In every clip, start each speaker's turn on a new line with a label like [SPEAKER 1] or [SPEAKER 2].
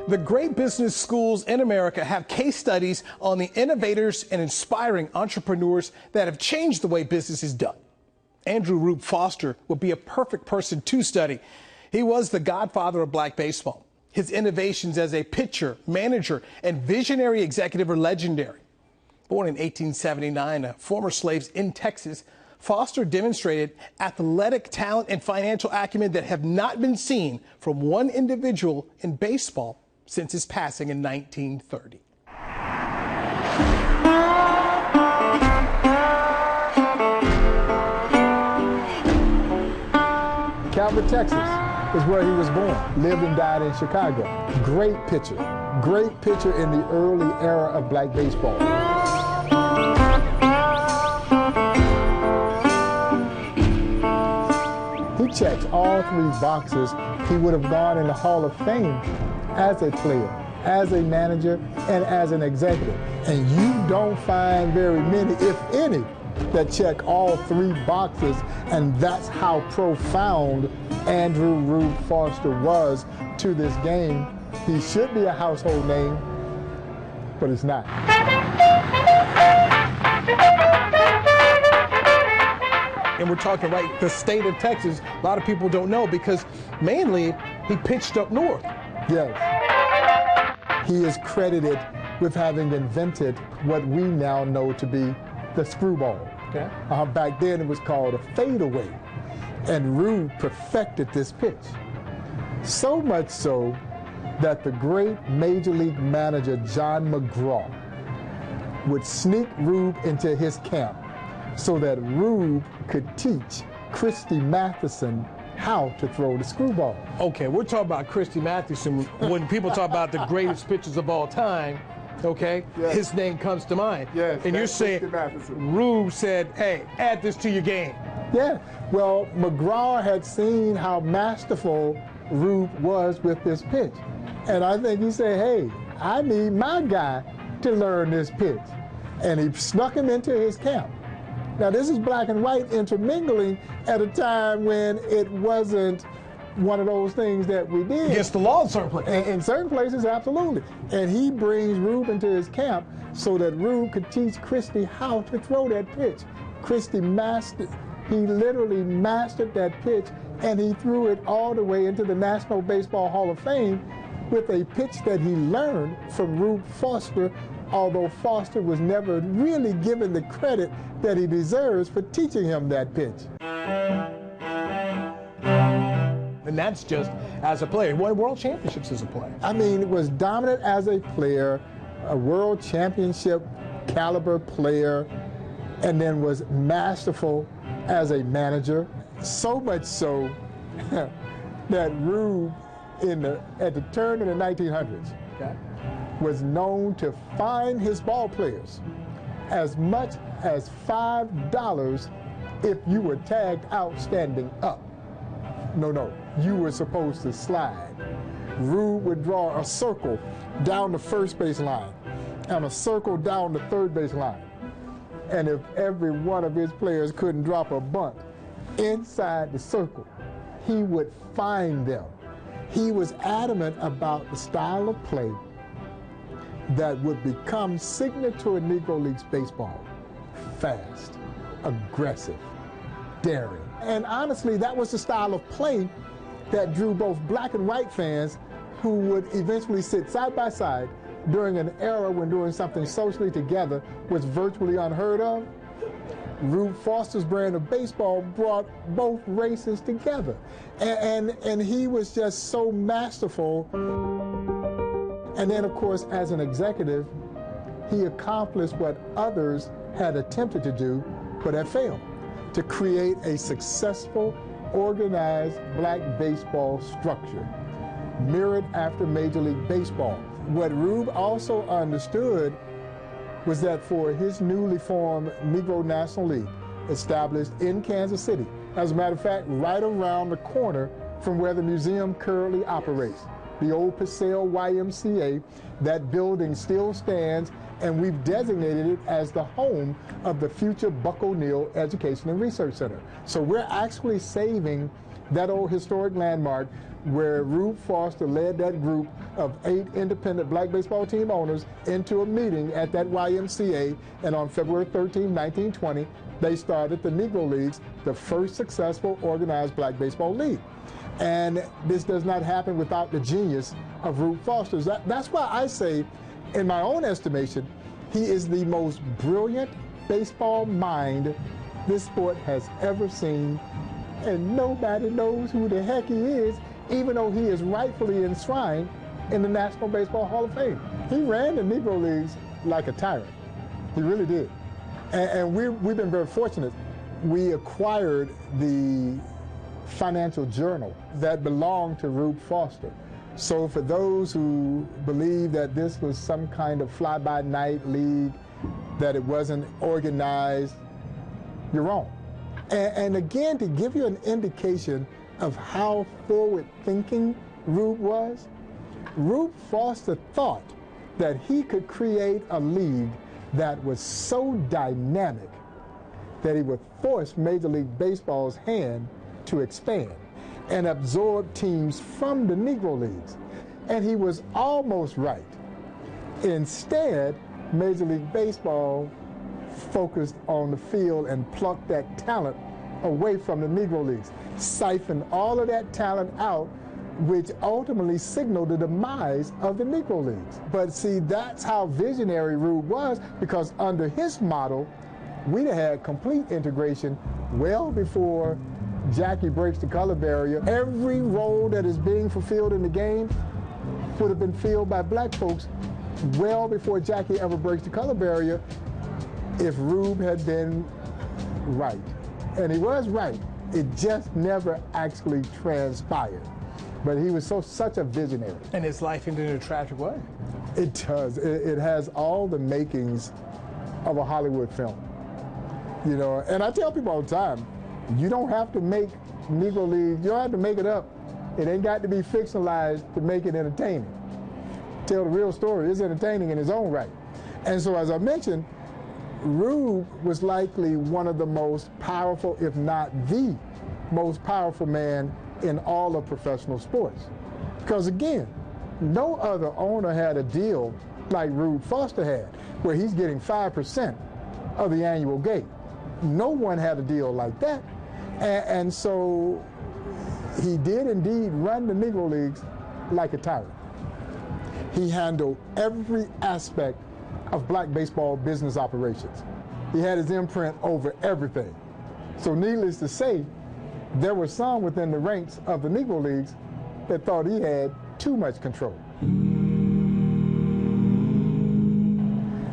[SPEAKER 1] The great business schools in America have case studies on the innovators and inspiring entrepreneurs that have changed the way business is done. Andrew Rube Foster would be a perfect person to study. He was the godfather of black baseball. His innovations as a pitcher, manager, and visionary executive are legendary. Born in 1879 to former slaves in Texas, Foster demonstrated athletic talent and financial acumen that have not been seen from one individual in baseball since his passing in 1930.
[SPEAKER 2] Calvert, Texas is where he was born, lived and died in Chicago. Great pitcher in the early era of black baseball. He checks all three boxes. He would have gone in the Hall of Fame as a player, as a manager, and as an executive. And you don't find very many, if any, that check all three boxes, and that's how profound Andrew Rube Foster was to this game. He should be a household name, but he's not.
[SPEAKER 1] And we're talking right the state of Texas. A lot of people don't know because mainly he pitched up north.
[SPEAKER 2] Yes. He is credited with having invented what we now know to be the screwball.
[SPEAKER 1] Okay.
[SPEAKER 2] Back then it was called a fadeaway. And Rube perfected this pitch. So much so that the great Major League manager John McGraw would sneak Rube into his camp so that Rube could teach Christy Mathewson how to throw the screwball.
[SPEAKER 1] Okay, we're talking about Christy Mathewson. When people talk about the greatest pitchers of all time, okay, yes, his name comes to mind.
[SPEAKER 2] Yes,
[SPEAKER 1] and you're saying Rube said, hey, add this to your game.
[SPEAKER 2] Yeah, well, McGraw had seen how masterful Rube was with this pitch. And I think he said, hey, I need my guy to learn this pitch. And he snuck him into his camp. Now, this is black and white intermingling at a time when it wasn't one of those things that we did.
[SPEAKER 1] Against the law in certain places.
[SPEAKER 2] In certain places, absolutely. And he brings Rube into his camp so that Rube could teach Christy how to throw that pitch. Christy he literally mastered that pitch, and he threw it all the way into the National Baseball Hall of Fame with a pitch that he learned from Rube Foster, although Foster was never really given the credit that he deserves for teaching him that pitch.
[SPEAKER 1] And that's just as a player. He won world championships as a player.
[SPEAKER 2] I mean, was dominant as a player, a world championship caliber player, and then was masterful as a manager. So much so that Rube, at the turn of the 1900s,
[SPEAKER 1] okay,
[SPEAKER 2] was known to fine his ball players as much as $5 if you were tagged out standing up. No, you were supposed to slide. Rube would draw a circle down the first base line and a circle down the third base line. And if every one of his players couldn't drop a bunt inside the circle, he would fine them. He was adamant about the style of play that would become signature in Negro Leagues baseball. Fast, aggressive, daring. And honestly, that was the style of play that drew both black and white fans who would eventually sit side by side during an era when doing something socially together was virtually unheard of. Rube Foster's brand of baseball brought both races together. And he was just so masterful. And then, of course, as an executive, he accomplished what others had attempted to do but had failed, to create a successful, organized black baseball structure, mirrored after Major League Baseball. What Rube also understood was that for his newly formed Negro National League, established in Kansas City, as a matter of fact, right around the corner from where the museum currently operates, the old Paseo YMCA, that building still stands, and we've designated it as the home of the future Buck O'Neill Education and Research Center. So we're actually saving that old historic landmark where Rube Foster led that group of 8 independent black baseball team owners into a meeting at that YMCA, and on February 13, 1920, they started the Negro Leagues, the first successful organized black baseball league. And this does not happen without the genius of Rube Foster. That's why I say, in my own estimation, he is the most brilliant baseball mind this sport has ever seen, and nobody knows who the heck he is, even though he is rightfully enshrined in the National Baseball Hall of Fame. He ran the Negro Leagues like a tyrant. He really did. And we've been very fortunate. We acquired the financial journal that belonged to Rube Foster. So for those who believe that this was some kind of fly-by-night league, that it wasn't organized, you're wrong. And again, to give you an indication of how forward-thinking Rube was, Rube Foster thought that he could create a league that was so dynamic that he would force Major League Baseball's hand to expand and absorb teams from the Negro Leagues. And he was almost right. Instead, Major League Baseball focused on the field and plucked that talent away from the Negro Leagues, siphoned all of that talent out, which ultimately signaled the demise of the Negro Leagues. But see, that's how visionary Rube was, because under his model, we'd have had complete integration well before Jackie breaks the color barrier. Every role that is being fulfilled in the game would have been filled by black folks well before Jackie ever breaks the color barrier, if Rube had been right. And he was right. It just never actually transpired. But he was such a visionary.
[SPEAKER 1] And his life ended in a tragic way.
[SPEAKER 2] It does. It has all the makings of a Hollywood film. You know, and I tell people all the time, you don't have to make Negro Leagues, you don't have to make it up. It ain't got to be fictionalized to make it entertaining. Tell the real story. It's entertaining in its own right. And so, as I mentioned, Rube was likely one of the most powerful, if not the most powerful man in all of professional sports. Because again, no other owner had a deal like Rube Foster had, where he's getting 5% of the annual gate. No one had a deal like that. And so he did indeed run the Negro Leagues like a tyrant. He handled every aspect of black baseball business operations. He had his imprint over everything. So needless to say, there were some within the ranks of the Negro Leagues that thought he had too much control.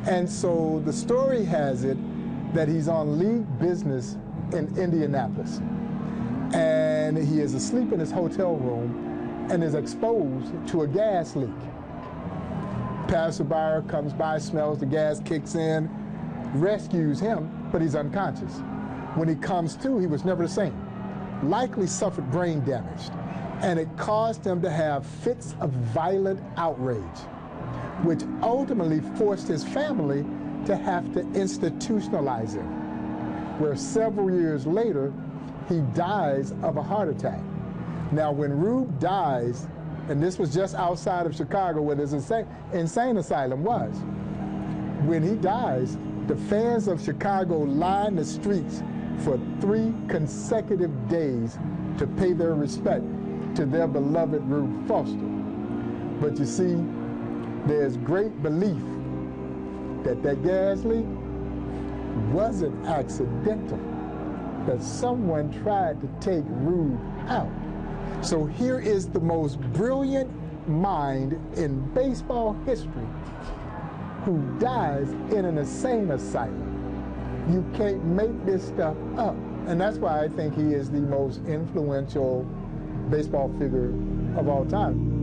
[SPEAKER 2] And so the story has it that he's on league business in Indianapolis. And he is asleep in his hotel room and is exposed to a gas leak. Passerby comes by, smells the gas, kicks in, rescues him, but he's unconscious. When he comes to, he was never the same. Likely suffered brain damage, and it caused him to have fits of violent outrage, which ultimately forced his family to have to institutionalize him, where several years later, he dies of a heart attack. Now, when Rube dies, and this was just outside of Chicago where this insane asylum was, when he dies, the fans of Chicago line the streets for 3 consecutive days to pay their respect to their beloved Rube Foster. But you see, there's great belief that that gas leak wasn't accidental, that someone tried to take Rube out. So here is the most brilliant mind in baseball history who dies in an insane asylum. You can't make this stuff up. And that's why I think he is the most influential baseball figure of all time.